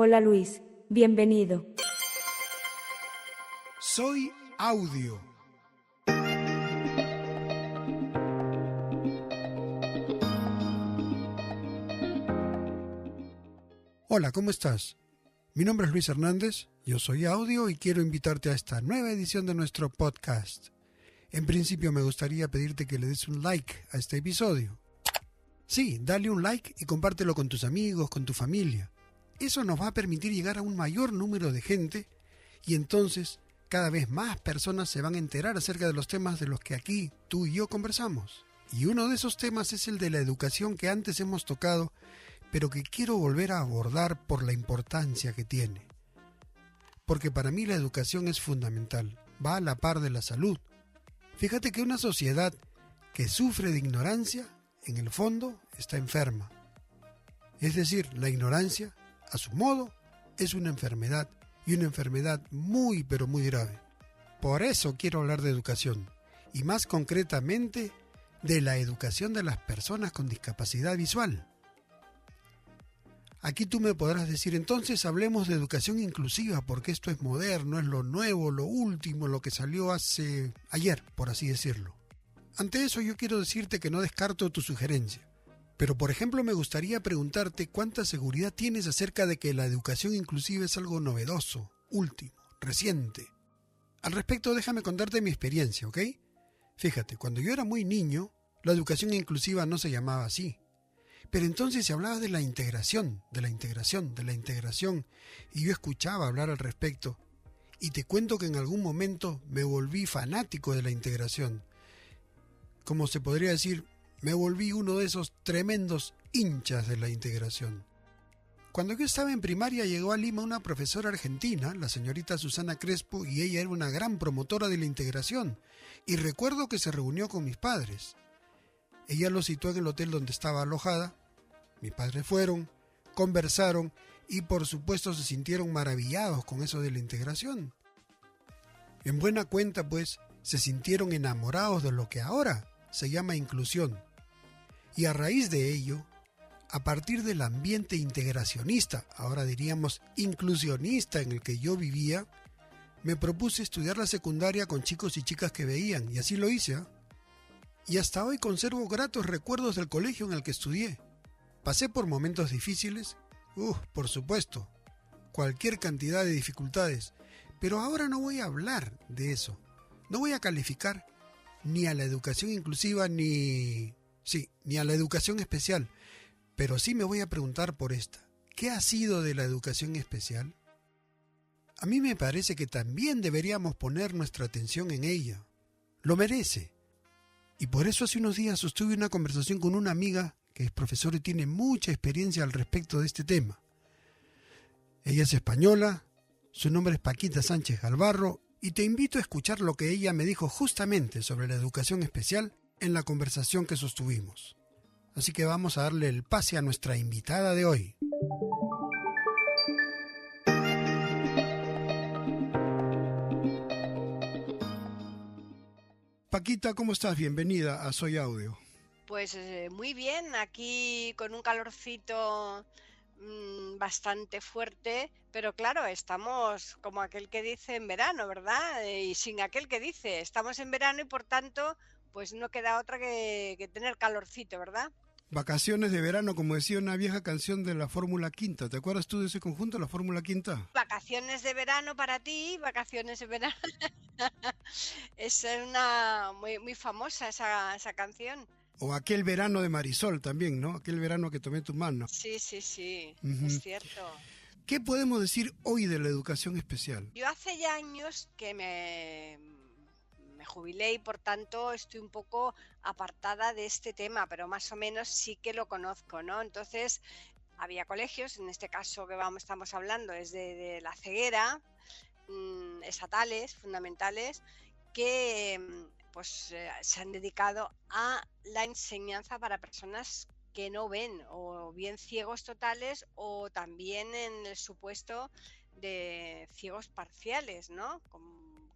Hola Luis, bienvenido. Soy Audio. Hola, ¿cómo estás? Mi nombre es Luis Hernández, yo soy Audio y quiero invitarte a esta nueva edición de nuestro podcast. En principio me gustaría pedirte que le des un like a este episodio. Sí, dale un like y compártelo con tus amigos, con tu familia. Eso nos va a permitir llegar a un mayor número de gente y entonces cada vez más personas se van a enterar acerca de los temas de los que aquí tú y yo conversamos. Y uno de esos temas es el de la educación que antes hemos tocado, pero que quiero volver a abordar por la importancia que tiene. Porque para mí la educación es fundamental, va a la par de la salud. Fíjate que una sociedad que sufre de ignorancia, en el fondo, está enferma. Es decir, la ignorancia, a su modo, es una enfermedad, y una enfermedad muy pero muy grave. Por eso quiero hablar de educación, y más concretamente, de la educación de las personas con discapacidad visual. Aquí tú me podrás decir, entonces hablemos de educación inclusiva, porque esto es moderno, es lo nuevo, lo último, lo que salió ayer, por así decirlo. Ante eso yo quiero decirte que no descarto tu sugerencia. Pero por ejemplo me gustaría preguntarte cuánta seguridad tienes acerca de que la educación inclusiva es algo novedoso, último, reciente. Al respecto déjame contarte mi experiencia, ¿ok? Fíjate, cuando yo era muy niño, la educación inclusiva no se llamaba así. Pero entonces se hablaba de la integración, y yo escuchaba hablar al respecto. Y te cuento que en algún momento me volví fanático de la integración. Como se podría decir, me volví uno de esos tremendos hinchas de la integración. Cuando yo estaba en primaria llegó a Lima una profesora argentina, la señorita Susana Crespo, y ella era una gran promotora de la integración. Y recuerdo que se reunió con mis padres. Ella los citó en el hotel donde estaba alojada. Mis padres fueron, conversaron y por supuesto se sintieron maravillados con eso de la integración. En buena cuenta, pues, se sintieron enamorados de lo que ahora se llama inclusión. Y a raíz de ello, a partir del ambiente integracionista, ahora diríamos inclusionista en el que yo vivía, me propuse estudiar la secundaria con chicos y chicas que veían, y así lo hice, ¿eh? Y hasta hoy conservo gratos recuerdos del colegio en el que estudié. Pasé por momentos difíciles, por supuesto, cualquier cantidad de dificultades, pero ahora no voy a hablar de eso. No voy a calificar ni a la educación inclusiva ni a la educación especial, pero sí me voy a preguntar por esta. ¿Qué ha sido de la educación especial? A mí me parece que también deberíamos poner nuestra atención en ella. Lo merece. Y por eso hace unos días sostuve una conversación con una amiga que es profesora y tiene mucha experiencia al respecto de este tema. Ella es española, su nombre es Paquita Sánchez Galvarro, y te invito a escuchar lo que ella me dijo justamente sobre la educación especial en la conversación que sostuvimos. Así que vamos a darle el pase a nuestra invitada de hoy. Paquita, ¿cómo estás? Bienvenida a Soy Audio. Pues muy bien, aquí con un calorcito bastante fuerte, pero claro, estamos como aquel que dice en verano, ¿verdad? Y sin aquel que dice, estamos en verano y por tanto, pues no queda otra que tener calorcito, ¿verdad? Vacaciones de verano, como decía una vieja canción de la Fórmula Quinta. ¿Te acuerdas tú de ese conjunto, la Fórmula Quinta? Vacaciones de verano para ti, vacaciones de verano. Es una muy famosa esa canción. O aquel verano de Marisol también, ¿no? Aquel verano que tomé tu mano. Sí, Uh-huh. es cierto. ¿Qué podemos decir hoy de la educación especial? Yo hace ya años que me jubilé y por tanto estoy un poco apartada de este tema, pero más o menos sí que lo conozco, ¿no? Entonces había colegios, en este caso que estamos hablando es de la ceguera, estatales, fundamentales, que se han dedicado a la enseñanza para personas que no ven, o bien ciegos totales o también en el supuesto de ciegos parciales, ¿no?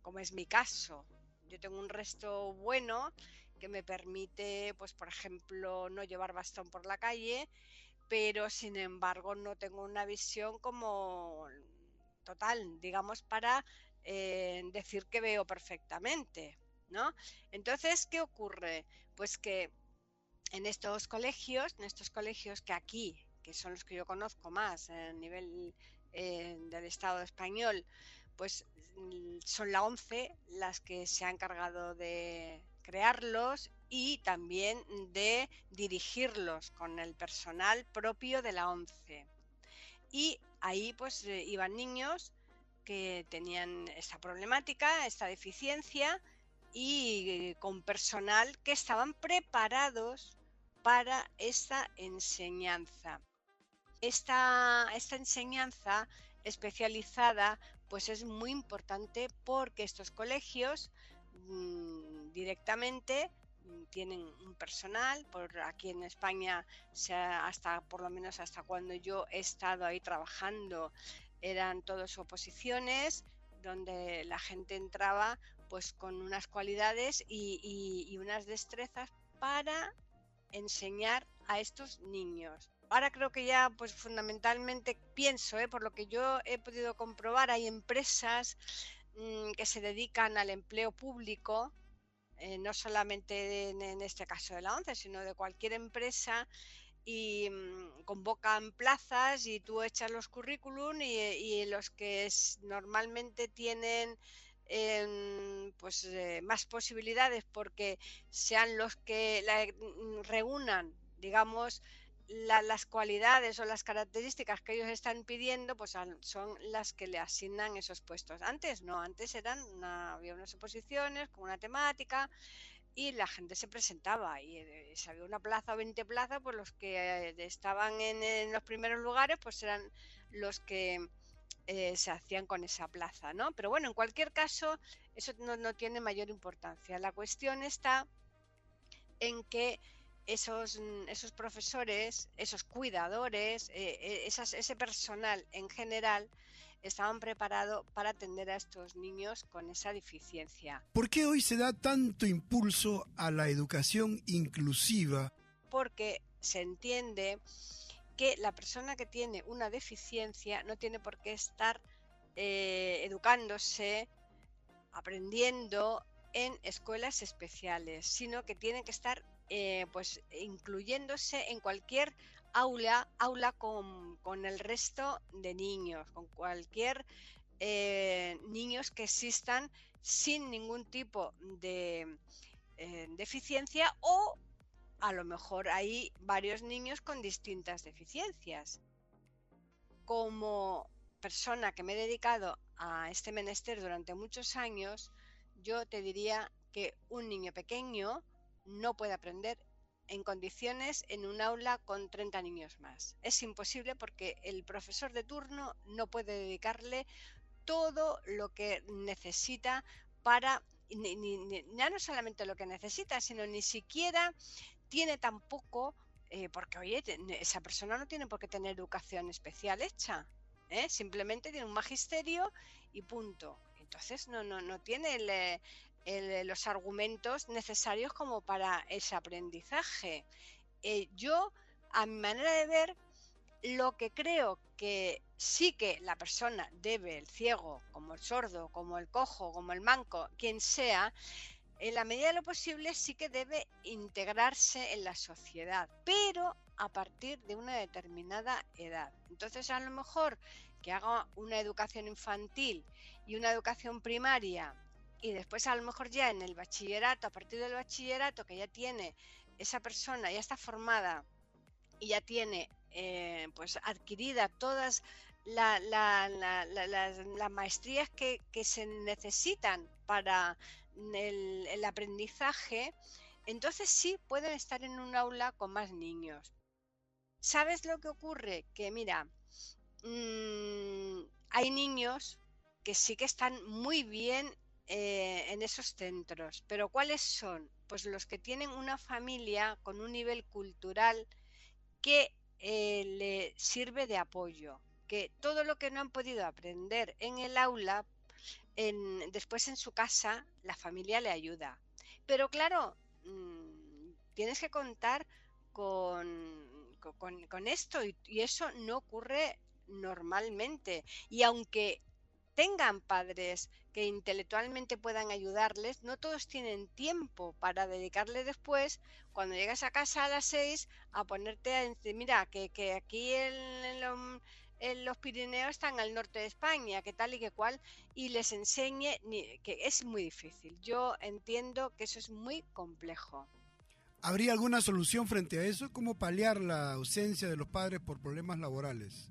Como es mi caso. Yo tengo un resto bueno que me permite, pues por ejemplo, no llevar bastón por la calle, pero sin embargo no tengo una visión como total, digamos, para decir que veo perfectamente, ¿no? Entonces, ¿qué ocurre? Pues que en estos colegios que aquí, que son los que yo conozco más a nivel del Estado español, pues son la ONCE las que se ha encargado de crearlos y también de dirigirlos con el personal propio de la ONCE. Y ahí pues iban niños que tenían esta problemática, esta deficiencia y con personal que estaban preparados para esta enseñanza. Esta enseñanza especializada pues es muy importante porque estos colegios directamente tienen un personal, por aquí en España hasta por lo menos hasta cuando yo he estado ahí trabajando eran todos oposiciones donde la gente entraba pues con unas cualidades y unas destrezas para enseñar a estos niños. Ahora creo que ya pues fundamentalmente pienso, por lo que yo he podido comprobar, hay empresas que se dedican al empleo público, no solamente en este caso de la ONCE, sino de cualquier empresa, y convocan plazas y tú echas los currículum y los que normalmente tienen pues más posibilidades porque sean los que reúnan, digamos, las cualidades o las características que ellos están pidiendo, pues son las que le asignan esos puestos. Antes no, antes había unas oposiciones con una temática y la gente se presentaba y si había una plaza o 20 plazas, pues los que estaban en los primeros lugares pues eran los que se hacían con esa plaza, ¿no? Pero bueno, en cualquier caso, eso no tiene mayor importancia. La cuestión está en que esos profesores, esos cuidadores, ese personal en general, estaban preparados para atender a estos niños con esa deficiencia. ¿Por qué hoy se da tanto impulso a la educación inclusiva? Porque se entiende que la persona que tiene una deficiencia no tiene por qué estar educándose, aprendiendo en escuelas especiales, sino que tiene que estar pues incluyéndose en cualquier aula con el resto de niños, con cualquier niños que existan sin ningún tipo de deficiencia o a lo mejor hay varios niños con distintas deficiencias. Como persona que me he dedicado a este menester durante muchos años, yo te diría que un niño pequeño no puede aprender en condiciones en un aula con 30 niños más. Es imposible porque el profesor de turno no puede dedicarle todo lo que necesita para, ya no solamente lo que necesita, sino ni siquiera tiene tampoco, porque oye, esa persona no tiene por qué tener educación especial hecha, simplemente tiene un magisterio y punto. Entonces no tiene los argumentos necesarios como para ese aprendizaje. Yo, a mi manera de ver, lo que creo que sí que la persona debe, el ciego, como el sordo, como el cojo, como el manco, quien sea, en la medida de lo posible sí que debe integrarse en la sociedad, pero a partir de una determinada edad. Entonces, a lo mejor que haga una educación infantil y una educación primaria y después a lo mejor ya en el bachillerato, a partir del bachillerato que ya tiene esa persona, ya está formada y ya tiene pues adquirida todas las maestrías que se necesitan para el aprendizaje, entonces sí pueden estar en un aula con más niños. ¿Sabes lo que ocurre? Que mira, hay niños que sí que están muy bien en esos centros, pero ¿cuáles son? Pues los que tienen una familia con un nivel cultural que le sirve de apoyo, que todo lo que no han podido aprender en el aula, después en su casa, la familia le ayuda. Pero claro, tienes que contar con, con esto y eso no ocurre normalmente. Y aunque tengan padres que intelectualmente puedan ayudarles, no todos tienen tiempo para dedicarle después, cuando llegas a casa a las 6, a ponerte a decir, mira, que aquí en los Pirineos están al norte de España, que tal y que cual, y les enseñe, que es muy difícil. Yo entiendo que eso es muy complejo. ¿Habría alguna solución frente a eso? ¿Cómo paliar la ausencia de los padres por problemas laborales?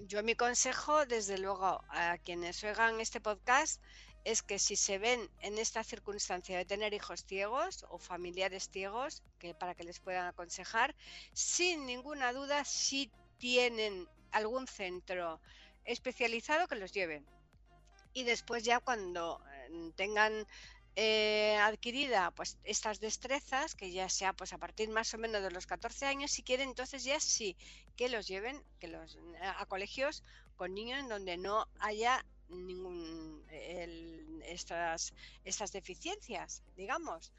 Yo mi consejo, desde luego, a quienes oigan este podcast, es que si se ven en esta circunstancia de tener hijos ciegos o familiares ciegos, que para que les puedan aconsejar, sin ninguna duda, si tienen algún centro especializado, que los lleven. Y después ya cuando tengan adquirida pues estas destrezas, que ya sea pues a partir más o menos de los 14 años, si quieren, entonces ya sí que los lleven a colegios con niños en donde no haya estas deficiencias, digamos,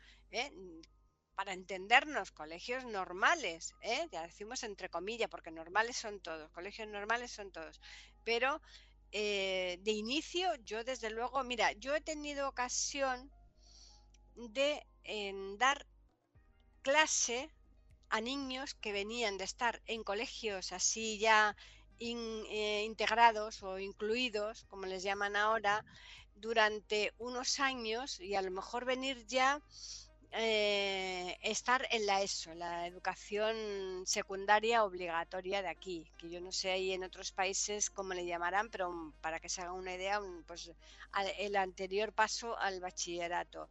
para entendernos, colegios normales, ya decimos entre comillas, porque normales son todos, colegios normales son todos, pero de inicio, yo desde luego, mira, yo he tenido ocasión de dar clase a niños que venían de estar en colegios así ya integrados o incluidos, como les llaman ahora, durante unos años, y a lo mejor venir ya estar en la ESO, la educación secundaria obligatoria de aquí, que yo no sé ahí en otros países cómo le llamarán, pero para que se hagan una idea, pues el anterior paso al bachillerato.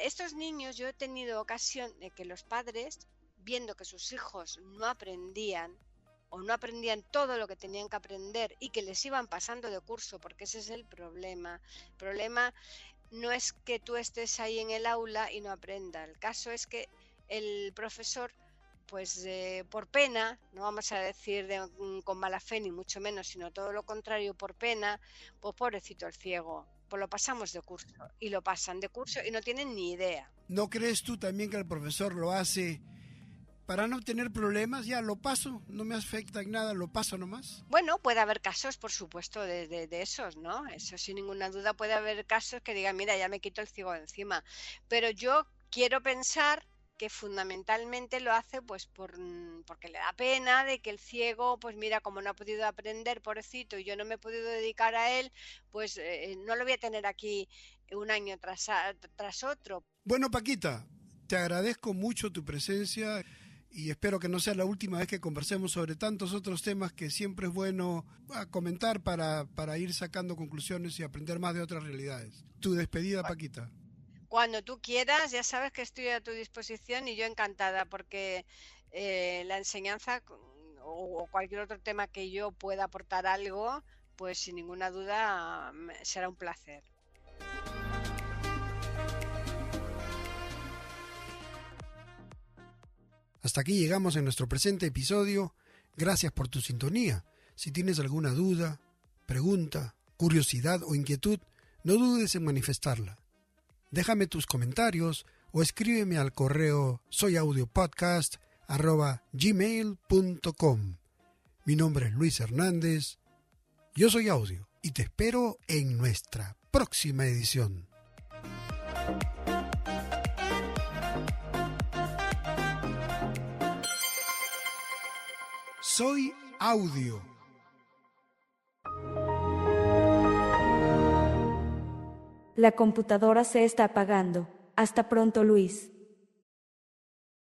Estos niños, yo he tenido ocasión de que los padres, viendo que sus hijos no aprendían o no aprendían todo lo que tenían que aprender y que les iban pasando de curso, porque ese es el problema. El problema no es que tú estés ahí en el aula y no aprenda. El caso es que el profesor, pues por pena, no vamos a decir con mala fe ni mucho menos, sino todo lo contrario, por pena, pues pobrecito el ciego, pues lo pasamos de curso y lo pasan de curso y no tienen ni idea. ¿No crees tú también que el profesor lo hace para no tener problemas? Ya lo paso, no me afecta en nada, lo paso nomás. Bueno, puede haber casos, por supuesto, de esos, ¿no? Eso sin ninguna duda puede haber casos que digan, mira, ya me quito el ciego de encima. Pero yo quiero pensar que fundamentalmente lo hace pues porque le da pena de que el ciego, pues mira, como no ha podido aprender, pobrecito, y yo no me he podido dedicar a él, pues no lo voy a tener aquí un año tras otro. Bueno, Paquita, te agradezco mucho tu presencia y espero que no sea la última vez que conversemos sobre tantos otros temas que siempre es bueno comentar para ir sacando conclusiones y aprender más de otras realidades. Tu despedida, Paquita. Cuando tú quieras, ya sabes que estoy a tu disposición y yo encantada, porque la enseñanza o cualquier otro tema que yo pueda aportar algo, pues sin ninguna duda será un placer. Hasta aquí llegamos en nuestro presente episodio. Gracias por tu sintonía. Si tienes alguna duda, pregunta, curiosidad o inquietud, no dudes en manifestarla. Déjame tus comentarios o escríbeme al correo soyaudiopodcast@gmail.com. Mi nombre es Luis Hernández. Yo soy Audio y te espero en nuestra próxima edición. Soy Audio. La computadora se está apagando. Hasta pronto, Luis.